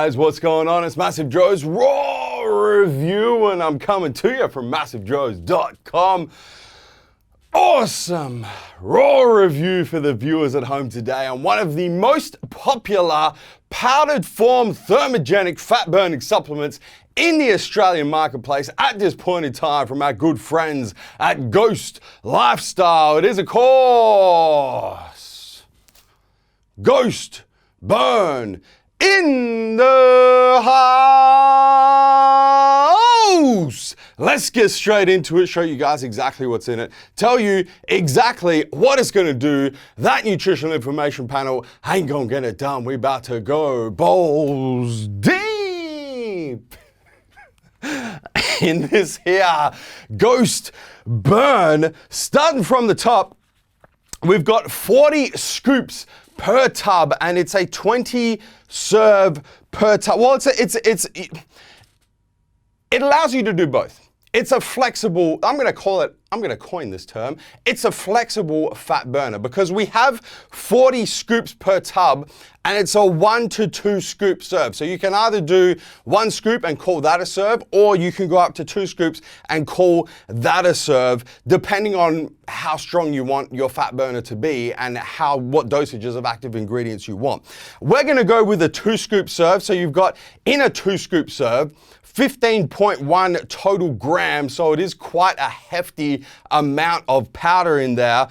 guys, what's going on? It's MassiveJoes RAW review, and I'm coming to you from MassiveJoes.com. Awesome raw review for the viewers at home today on one of the most popular powdered form thermogenic fat burning supplements in the Australian marketplace at this point in time from our good friends at Ghost Lifestyle. It is, of course, Ghost Burn in the house. Let's get straight into it, show you guys exactly what's in it, tell you exactly what it's gonna do. That nutritional information panel ain't gonna get it done. We about to go balls deep in this here Ghost Burn. Starting from the top, we've got 40 scoops per tub, and it's a 20 serve per tub. Well, it allows you to do both. It's a flexible, I'm gonna coin this term, it's a flexible fat burner because we have 40 scoops per tub and it's a 1 to 2 scoop serve. So you can either do 1 scoop and call that a serve, or you can go up to 2 scoops and call that a serve, depending on how strong you want your fat burner to be and what dosages of active ingredients you want. We're gonna go with a 2 scoop serve. So you've got in a 2 scoop serve, 15.1 total grams, so it is quite a hefty amount of powder in there,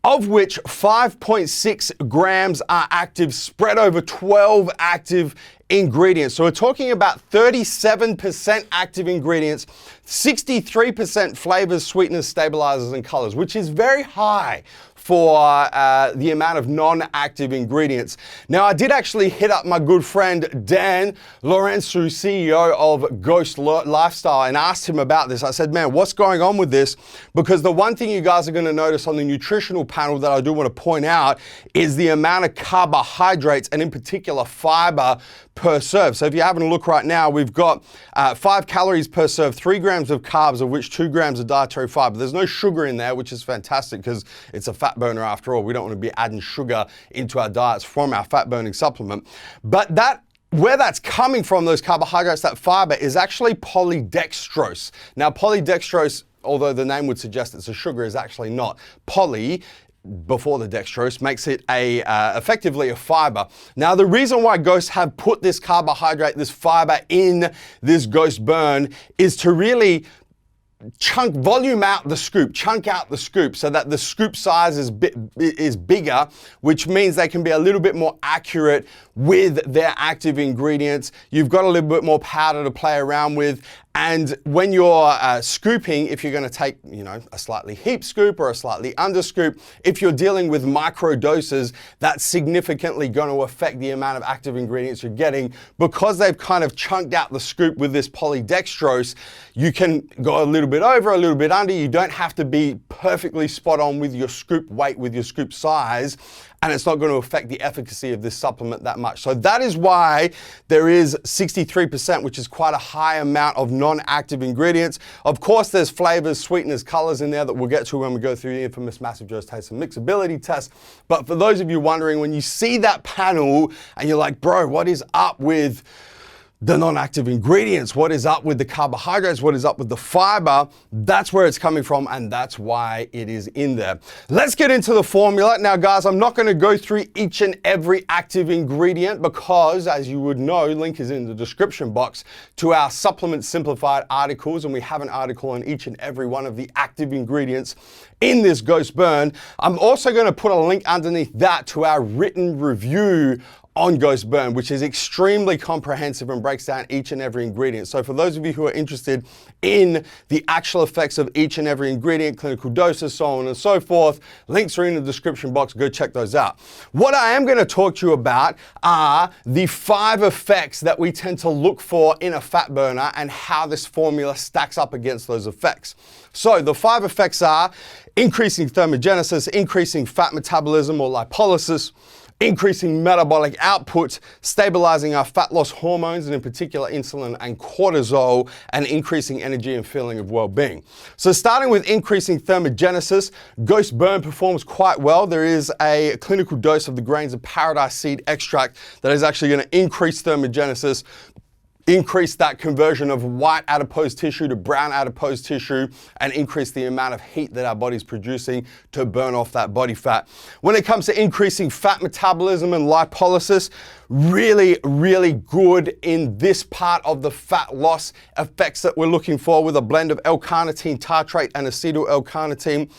of which 5.6 grams are active, spread over 12 active ingredients. So we're talking about 37% active ingredients, 63% flavors, sweeteners, stabilizers, and colors, which is very high for the amount of non-active ingredients. Now, I did actually hit up my good friend Dan Lorenzo, CEO of Ghost Lifestyle, and asked him about this. I said, man, what's going on with this? Because the one thing you guys are gonna notice on the nutritional panel that I do wanna point out is the amount of carbohydrates, and in particular fiber per serve. So if you're having a look right now, we've got 5 calories per serve, 3 grams of carbs, of which 2 grams of dietary fiber. There's no sugar in there, which is fantastic because it's a fat burner after all. We don't want to be adding sugar into our diets from our fat burning supplement. But where that's coming from, those carbohydrates, that fiber, is actually polydextrose. Now, polydextrose, although the name would suggest it's a sugar, is actually not. Poly, before the dextrose, makes it effectively a fiber. Now, the reason why Ghosts have put this carbohydrate, this fiber in this Ghost Burn is to really volume out the scoop, chunk out the scoop so that the scoop size is bigger, which means they can be a little bit more accurate with their active ingredients. You've got a little bit more powder to play around with. And when you're scooping, if you're gonna take, a slightly heaped scoop or a slightly under scoop, if you're dealing with micro doses, that's significantly gonna affect the amount of active ingredients you're getting. Because they've kind of chunked out the scoop with this polydextrose, you can go a little bit over, a little bit under. You don't have to be perfectly spot on with your scoop weight, with your scoop size, and it's not going to affect the efficacy of this supplement that much. So that is why there is 63%, which is quite a high amount of non-active ingredients. Of course, there's flavors, sweeteners, colors in there that we'll get to when we go through the infamous MassiveJoes taste and mixability test. But for those of you wondering, when you see that panel and you're like, bro, what is up with the non-active ingredients? What is up with the carbohydrates? What is up with the fiber? That's where it's coming from, and that's why it is in there. Let's get into the formula. Now, guys, I'm not going to go through each and every active ingredient because, as you would know, link is in the description box to our Supplement Simplified articles, and we have an article on each and every one of the active ingredients in this Ghost Burn. I'm also going to put a link underneath that to our written review on Ghost Burn, which is extremely comprehensive and breaks down each and every ingredient. So for those of you who are interested in the actual effects of each and every ingredient, clinical doses, so on and so forth, links are in the description box. Go check those out. What I am going to talk to you about are the 5 effects that we tend to look for in a fat burner and how this formula stacks up against those effects. So the 5 effects are increasing thermogenesis, increasing fat metabolism or lipolysis, increasing metabolic output, stabilizing our fat loss hormones, and in particular insulin and cortisol, and increasing energy and feeling of well-being. So starting with increasing thermogenesis, Ghost Burn performs quite well. There is a clinical dose of the grains of paradise seed extract that is actually going to increase thermogenesis, increase that conversion of white adipose tissue to brown adipose tissue, and increase the amount of heat that our body's producing to burn off that body fat. When it comes to increasing fat metabolism and lipolysis, really, really good in this part of the fat loss effects that we're looking for with a blend of L-carnitine tartrate and acetyl L-carnitine.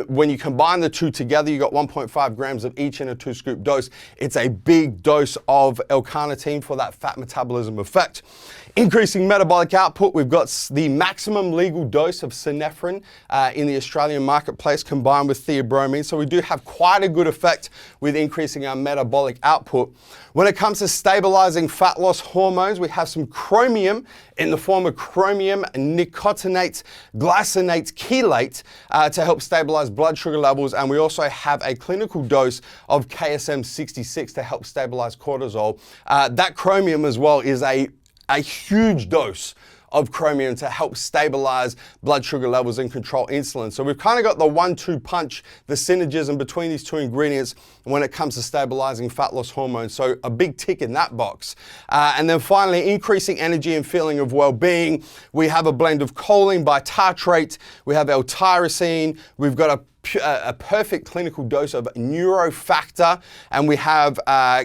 When you combine the two together, you got 1.5 grams of each in a 2-scoop dose. It's a big dose of L-carnitine for that fat metabolism effect. Increasing metabolic output, we've got the maximum legal dose of synephrine in the Australian marketplace combined with theobromine. So we do have quite a good effect with increasing our metabolic output. When it comes to stabilizing fat loss hormones, we have some chromium in the form of chromium nicotinate glycinate chelate to help stabilize blood sugar levels. And we also have a clinical dose of KSM 66 to help stabilize cortisol. That chromium as well is a huge dose of chromium to help stabilize blood sugar levels and control insulin. So we've kind of got the 1-2 punch, the synergism between these two ingredients when it comes to stabilizing fat loss hormones. So a big tick in that box. And then finally, increasing energy and feeling of well-being. We have a blend of choline by tartrate. We have L-tyrosine. We've got a perfect clinical dose of neurofactor, and we have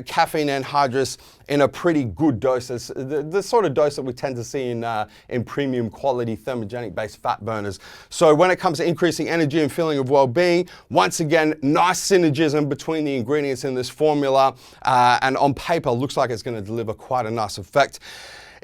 caffeine anhydrous in a pretty good dose. It's the sort of dose that we tend to see in premium quality thermogenic based fat burners. So when it comes to increasing energy and feeling of well-being, once again, nice synergism between the ingredients in this formula, and on paper looks like it's going to deliver quite a nice effect.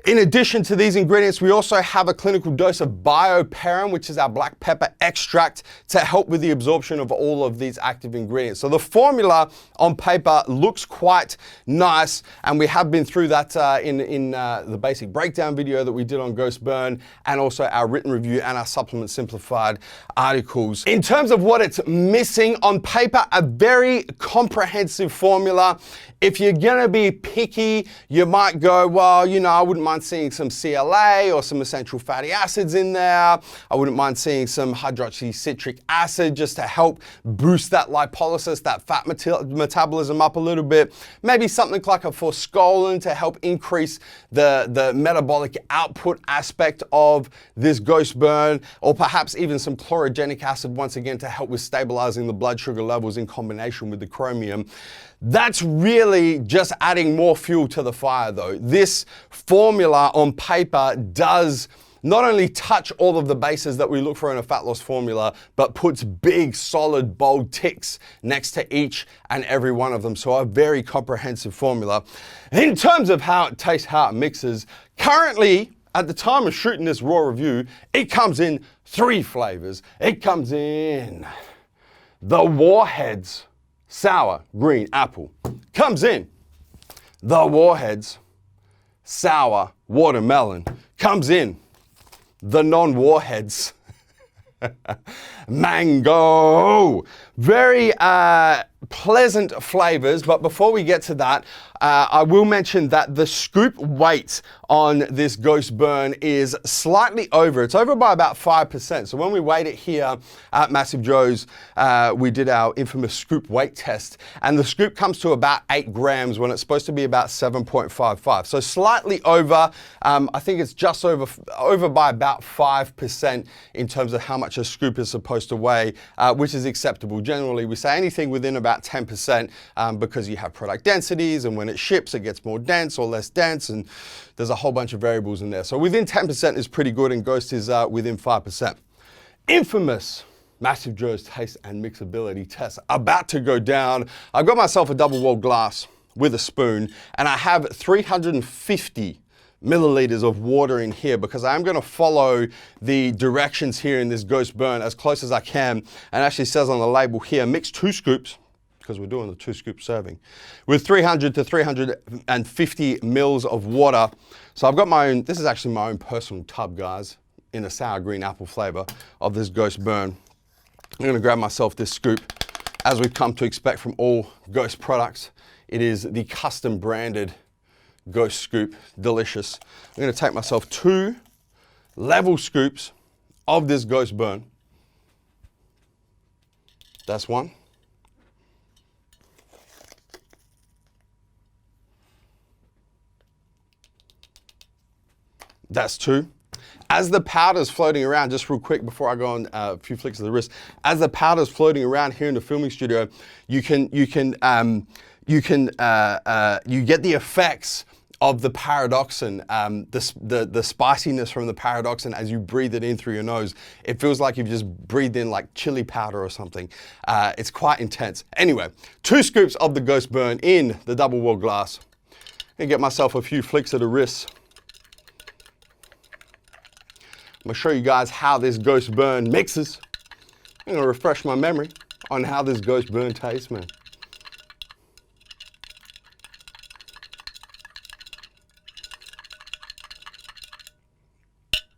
In addition to these ingredients, we also have a clinical dose of bioperine, which is our black pepper extract, to help with the absorption of all of these active ingredients. So the formula on paper looks quite nice, and we have been through that in the basic breakdown video that we did on Ghost Burn, and also our written review and our supplement simplified articles. In terms of what it's missing on paper, a very comprehensive formula. If you're gonna be picky, you might go, well, you know, I wouldn't mind seeing some CLA or some essential fatty acids in there. I wouldn't mind seeing some hydroxycitric acid just to help boost that lipolysis, that fat metabolism up a little bit. Maybe something like a forskolin to help increase the metabolic output aspect of this Ghost Burn, or perhaps even some chlorogenic acid once again to help with stabilizing the blood sugar levels in combination with the chromium. That's really just adding more fuel to the fire though. This formula on paper does not only touch all of the bases that we look for in a fat loss formula, but puts big, solid, bold ticks next to each and every one of them. So a very comprehensive formula. In terms of how it tastes, how it mixes, currently, at the time of shooting this raw review, it comes in 3 flavors. It comes in the Warheads Sour Green Apple. Comes in the Warheads Sour Watermelon. Comes in the non-Warheads Mango. Very pleasant flavors, but before we get to that, I will mention that the scoop weight on this Ghost Burn is slightly over. It's over by about 5%. So when we weighed it here at Massive Joe's, we did our infamous scoop weight test, and the scoop comes to about 8 grams when it's supposed to be about 7.55. So slightly over. I think it's just over by about 5% in terms of how much a scoop is supposed to weigh, which is acceptable. Generally, we say anything within about 10% because you have product densities, and when it ships, it gets more dense or less dense, and there's a whole bunch of variables in there. So within 10% is pretty good, and Ghost is within 5%. Infamous Massive Joe's taste and mixability test about to go down. I got myself a double-walled glass with a spoon, and I have 350 milliliters of water in here because I'm going to follow the directions here in this Ghost Burn as close as I can. And it actually says on the label here, mix 2 scoops, because we're doing the 2-scoop serving, with 300 to 350 mils of water. So I've got my own, this is actually my own personal tub, guys, in a sour green apple flavor of this Ghost Burn. I'm going to grab myself this scoop as we've come to expect from all Ghost products, it is the custom branded Ghost scoop. Delicious. I'm going to take myself 2 level scoops of this Ghost burn. That's 1. That's 2. As the powder's floating around, just real quick before I go on a few flicks of the wrist, as the powder's floating around here in the filming studio, you get the effects of the paradoxin, the spiciness from the paradoxin as you breathe it in through your nose. It feels like you've just breathed in like chili powder or something. It's quite intense. Anyway, 2 scoops of the Ghost burn in the double wall glass. And get myself a few flicks of the wrists. I'm gonna show you guys how this Ghost burn mixes. I'm gonna refresh my memory on how this Ghost burn tastes, man.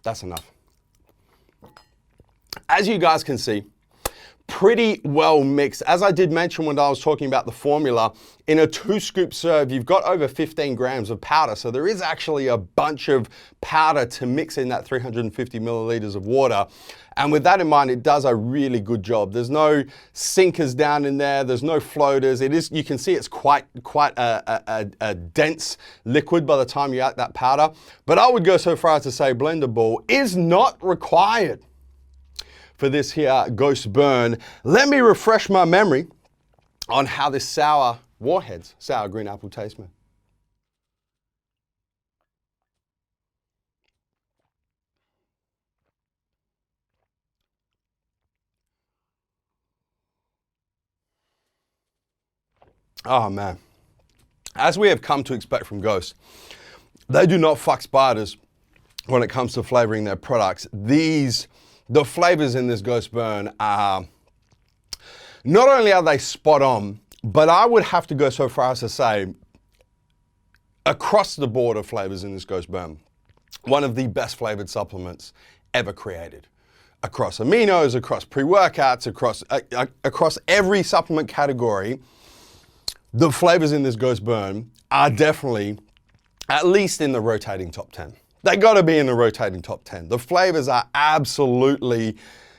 That's enough. As you guys can see, pretty well mixed. As I did mention when I was talking about the formula, in a 2 scoop serve, you've got over 15 grams of powder. So there is actually a bunch of powder to mix in that 350 milliliters of water. And with that in mind, it does a really good job. There's no sinkers down in there. There's no floaters. It is, you can see it's quite a dense liquid by the time you add that powder. But I would go so far as to say blender ball is not required for this here Ghost burn. Let me refresh my memory on how this sour Warheads sour green apple tastes, man. Oh man, as we have come to expect from Ghost, they do not fuck spiders when it comes to flavoring their products. The flavors in this Ghost burn are, not only are they spot on, but I would have to go so far as to say, across the board of flavors in this Ghost burn, one of the best flavored supplements ever created. Across aminos, across pre-workouts, across every supplement category, the flavors in this Ghost burn are definitely at least in the rotating top 10. They gotta be in the rotating top 10. The flavors are absolutely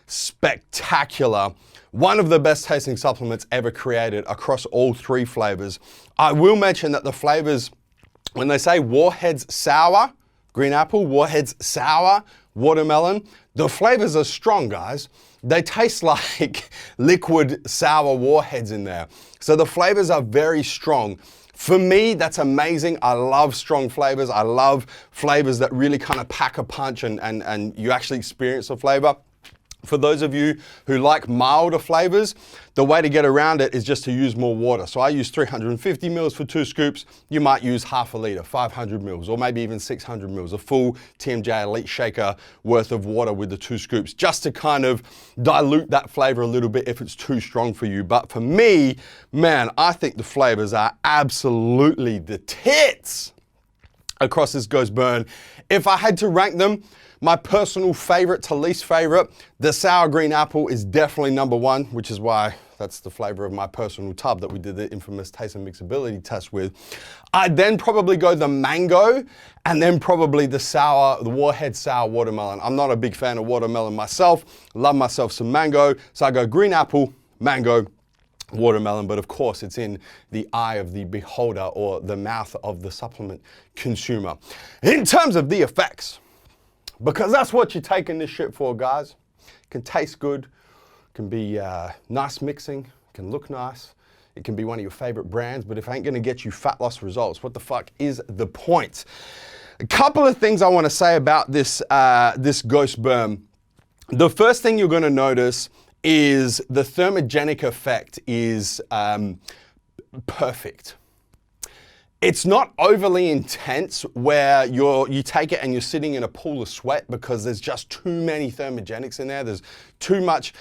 spectacular. One of the best tasting supplements ever created across all 3 flavors. I will mention that the flavors, when they say Warheads sour, green apple, Warheads sour, watermelon, the flavors are strong, guys. They taste like liquid sour Warheads in there. So the flavors are very strong. For me, that's amazing. I love strong flavors. I love flavors that really kind of pack a punch and you actually experience the flavor. For those of you who like milder flavors, the way to get around it is just to use more water. So I use 350 mils for 2 scoops. You might use half a liter, 500 mils, or maybe even 600 mils, a full TMJ Elite shaker worth of water with the 2 scoops, just to kind of dilute that flavor a little bit if it's too strong for you. But for me, man, I think the flavors are absolutely the tits across this Ghost burn. If I had to rank them, my personal favorite to least favorite, the sour green apple is definitely number 1, which is why that's the flavor of my personal tub that we did the infamous taste and mixability test with. I'd then probably go the mango, and then probably the Warhead sour watermelon. I'm not a big fan of watermelon myself. Love myself some mango. So I go green apple, mango, watermelon, but of course it's in the eye of the beholder or the mouth of the supplement consumer. In terms of the effects, because that's what you're taking this shit for, guys. It can taste good, can be nice mixing, can look nice, it can be one of your favorite brands, but if it ain't gonna get you fat loss results, what the fuck is the point? A couple of things I wanna say about this, this Ghost burn. The first thing you're gonna notice is the thermogenic effect is perfect. It's not overly intense where you take it and you're sitting in a pool of sweat because there's just too many thermogenics in there. There's too much.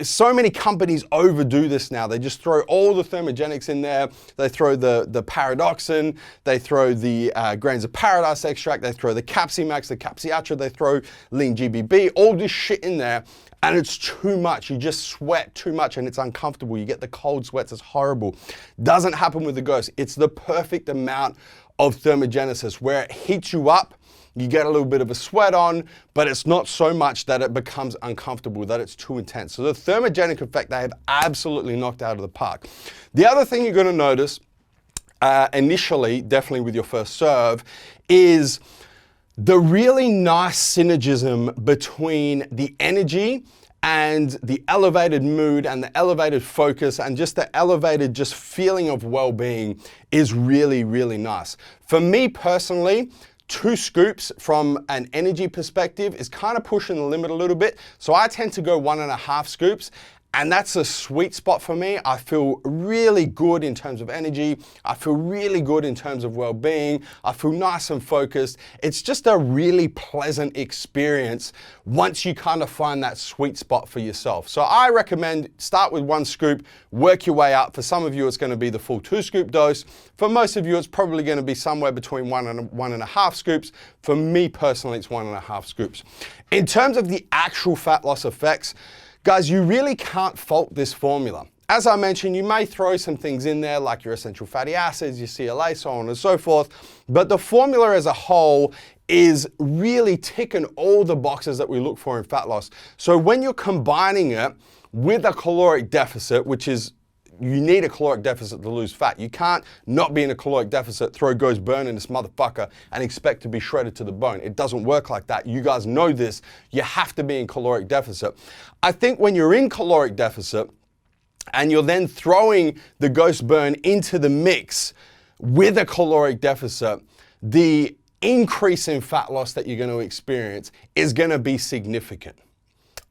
So many companies overdo this now. They just throw all the thermogenics in there. They throw the paradoxin, they throw the grains of paradise extract, they throw the Capsimax, the Capsiatra, they throw lean GBB, all this shit in there. And it's too much. You just sweat too much and it's uncomfortable. You get the cold sweats. It's horrible. Doesn't happen with the Ghost. It's the perfect amount of thermogenesis where it heats you up. You get a little bit of a sweat on, but it's not so much that it becomes uncomfortable, that it's too intense. So the thermogenic effect, they have absolutely knocked out of the park. The other thing you're going to notice initially, definitely with your first serve, is the really nice synergism between the energy and the elevated mood and the elevated focus and just the elevated just feeling of well-being is really, really nice. For me personally, 2 scoops from an energy perspective is kind of pushing the limit a little bit. So I tend to go 1.5 scoops. And that's a sweet spot for me. I feel really good in terms of energy. I feel really good in terms of well-being. I feel nice and focused. It's just a really pleasant experience once you kind of find that sweet spot for yourself. So I recommend start with 1 scoop, work your way up. For some of you, it's going to be the full 2-scoop dose. For most of you, it's probably going to be somewhere between 1 and 1.5 scoops. For me personally, it's 1.5 scoops. In terms of the actual fat loss effects, guys, you really can't fault this formula. As I mentioned, you may throw some things in there like your essential fatty acids, your CLA, so on and so forth, but the formula as a whole is really ticking all the boxes that we look for in fat loss. So when you're combining it with a caloric deficit, which is you need a caloric deficit to lose fat. You can't not be in a caloric deficit, throw Ghost Burn in this motherfucker and expect to be shredded to the bone. It doesn't work like that. You guys know this. You have to be in caloric deficit. I think when you're in caloric deficit and you're then throwing the Ghost Burn into the mix with a caloric deficit, the increase in fat loss that you're going to experience is going to be significant.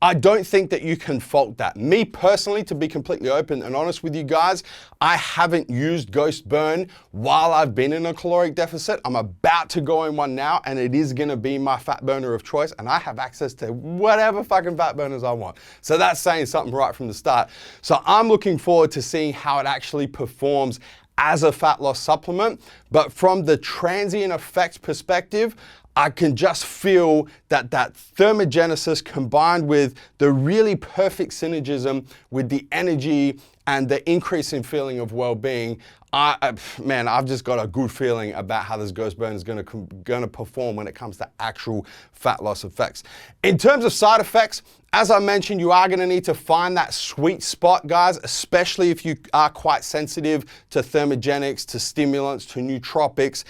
I don't think that you can fault that. Me personally, to be completely open and honest with you guys, I haven't used Ghost Burn while I've been in a caloric deficit. I'm about to go in one now, and it is gonna be my fat burner of choice, and I have access to whatever fucking fat burners I want. So that's saying something right from the start. So I'm looking forward to seeing how it actually performs as a fat loss supplement. But from the transient effect perspective, I can just feel that thermogenesis combined with the really perfect synergism with the energy and the increase in feeling of well-being. Man, I've just got a good feeling about how this Ghost Burn is gonna perform when it comes to actual fat loss effects. In terms of side effects, as I mentioned, you are gonna need to find that sweet spot, guys, especially if you are quite sensitive to thermogenics, to stimulants, to nootropics.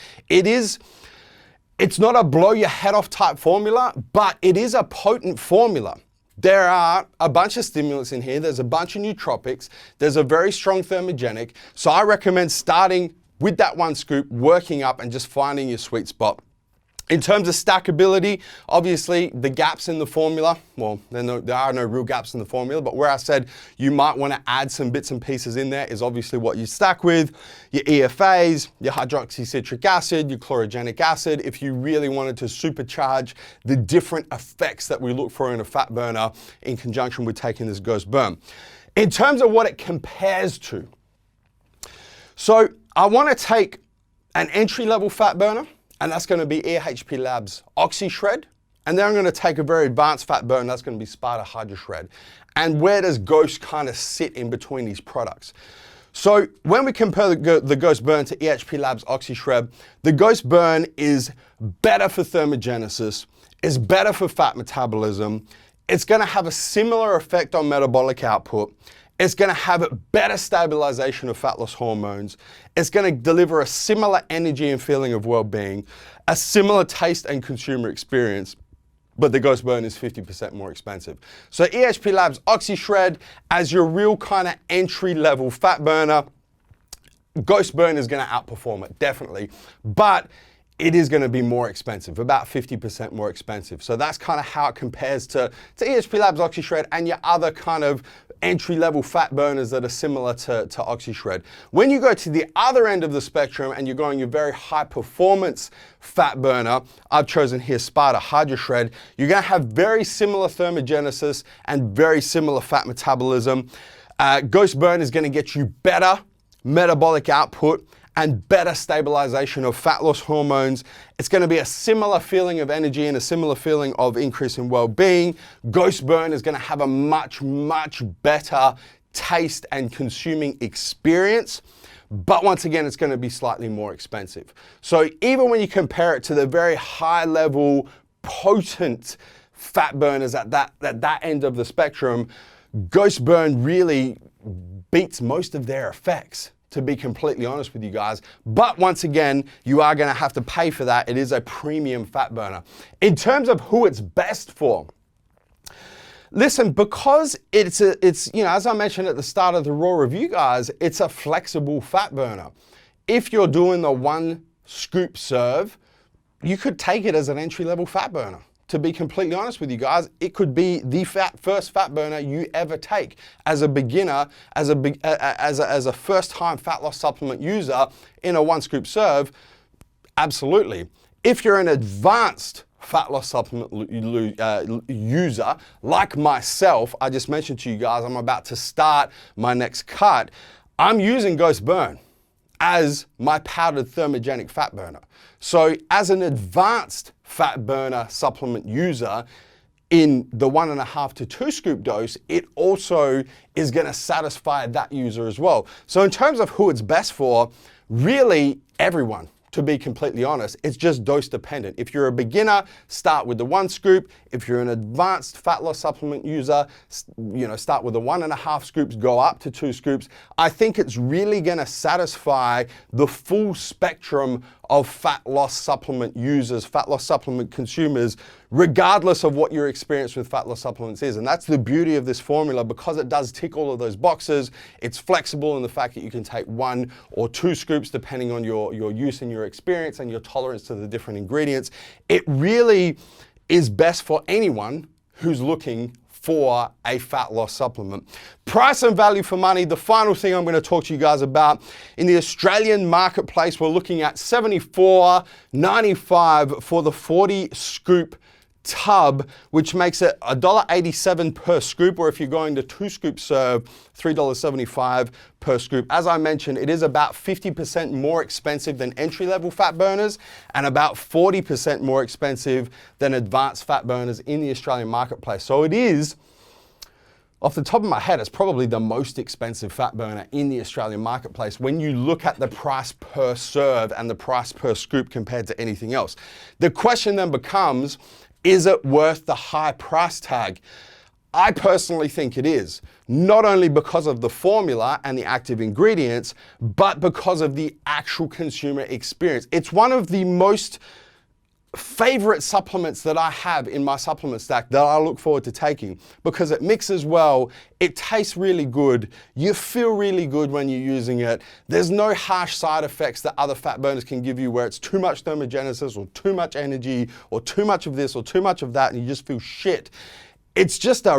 It's not a blow your head off type formula, but it is a potent formula. There are a bunch of stimulants in here. There's a bunch of nootropics. There's a very strong thermogenic. So I recommend starting with that 1 scoop, working up and just finding your sweet spot. In terms of stackability, obviously the gaps in the formula, well, there are no real gaps in the formula, but where I said you might want to add some bits and pieces in there is obviously what you stack with, your EFAs, your hydroxycitric acid, your chlorogenic acid, if you really wanted to supercharge the different effects that we look for in a fat burner in conjunction with taking this Ghost Burn. In terms of what it compares to, so I want to take an entry-level fat burner, and that's going to be EHP Labs OxyShred. And then I'm going to take a very advanced fat burn, that's going to be Sparta HydroShred. And where does Ghost kind of sit in between these products? So when we compare the Ghost Burn to EHP Labs OxyShred, the Ghost Burn is better for thermogenesis, is better for fat metabolism, it's going to have a similar effect on metabolic output, it's going to have a better stabilization of fat loss hormones. It's going to deliver a similar energy and feeling of well-being, a similar taste and consumer experience, but the Ghost Burn is 50% more expensive. So EHP Labs OxyShred as your real kind of entry-level fat burner, Ghost Burn is going to outperform it, definitely. But it is going to be more expensive, about 50% more expensive. So that's kind of how it compares to EHP Labs OxyShred and your other kind of entry-level fat burners that are similar to OxyShred. When you go to the other end of the spectrum and you're going your very high-performance fat burner, I've chosen here Sparta HydroShred, you're going to have very similar thermogenesis and very similar fat metabolism. Ghost Burn is going to get you better metabolic output and better stabilization of fat loss hormones. It's going to be a similar feeling of energy and a similar feeling of increase in well-being. Ghost Burn is going to have a much, much better taste and consuming experience. But once again, it's going to be slightly more expensive. So even when you compare it to the very high level, potent fat burners at that end of the spectrum, Ghost Burn really beats most of their effects, to be completely honest with you guys. But once again, you are going to have to pay for that. It is a premium fat burner. In terms of who it's best for, listen, because it's as I mentioned at the start of the raw review, guys, it's a flexible fat burner. If you're doing the 1 scoop serve, you could take it as an entry-level fat burner. To be completely honest with you guys, it could be the first fat burner you ever take as a beginner, as a first-time fat loss supplement user in a 1 scoop serve. Absolutely. If you're an advanced fat loss supplement user like myself, I just mentioned to you guys, I'm about to start my next cut. I'm using Ghost Burn as my powdered thermogenic fat burner. So as an advanced fat burner supplement user in the 1.5 to 2 scoop dose, it also is going to satisfy that user as well. So in terms of who it's best for, really everyone. To be completely honest, it's just dose dependent. If you're a beginner, start with the 1 scoop. If you're an advanced fat loss supplement user, start with the 1.5 scoops, go up to 2 scoops. I think it's really gonna satisfy the full spectrum of fat loss supplement users, fat loss supplement consumers, regardless of what your experience with fat loss supplements is. And that's the beauty of this formula, because it does tick all of those boxes. It's flexible in the fact that you can take 1 or 2 scoops depending on your use and your experience and your tolerance to the different ingredients. It really is best for anyone who's looking for a fat loss supplement. Price and value for money, the final thing I'm going to talk to you guys about. In the Australian marketplace, we're looking at $74.95 for the 40 scoop tub, which makes it $1.87 per scoop, or if you're going to 2 scoop serve, $3.75 per scoop. As I mentioned, it is about 50% more expensive than entry-level fat burners and about 40% more expensive than advanced fat burners in the Australian marketplace. So it is, off the top of my head, it's probably the most expensive fat burner in the Australian marketplace when you look at the price per serve and the price per scoop compared to anything else. The question then becomes, is it worth the high price tag? I personally think it is, not only because of the formula and the active ingredients, but because of the actual consumer experience. It's one of the most favorite supplements that I have in my supplement stack that I look forward to taking, because it mixes well, it tastes really good, you feel really good when you're using it. There's no harsh side effects that other fat burners can give you, where it's too much thermogenesis or too much energy or too much of this or too much of that and you just feel shit. It's just a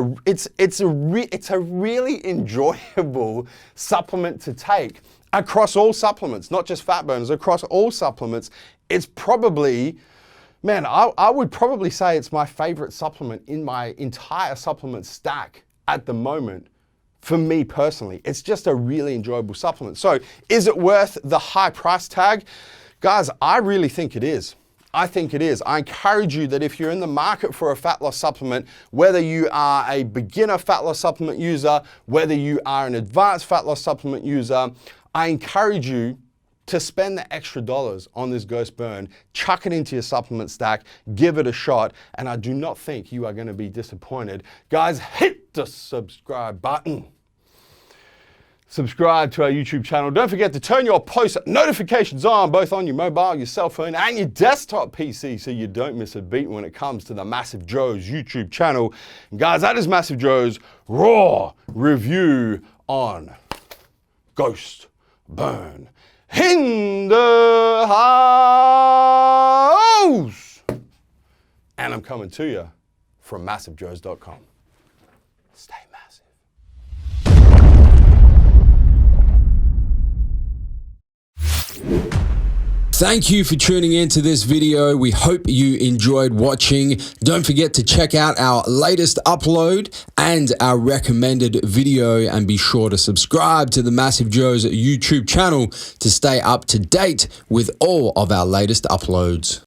really enjoyable supplement to take across all supplements, not just fat burners, across all supplements. It's probably, man, I would probably say it's my favorite supplement in my entire supplement stack at the moment. For me personally, it's just a really enjoyable supplement. So is it worth the high price tag? Guys, I really think it is. I think it is. I encourage you that if you're in the market for a fat loss supplement, whether you are a beginner fat loss supplement user, whether you are an advanced fat loss supplement user, I encourage you to spend the extra dollars on this Ghost Burn, chuck it into your supplement stack, give it a shot, and I do not think you are going to be disappointed. Guys, hit the subscribe button. Subscribe to our YouTube channel. Don't forget to turn your post notifications on, both on your mobile, your cell phone, and your desktop PC, so you don't miss a beat when it comes to the Massive Joes YouTube channel. And guys, that is Massive Joes Raw review on Ghost Burn in the house. And I'm coming to you from MassiveJoes.com. Stay massive. Thank you for tuning into this video. We hope you enjoyed watching. Don't forget to check out our latest upload and our recommended video, and be sure to subscribe to the MassiveJoes YouTube channel to stay up to date with all of our latest uploads.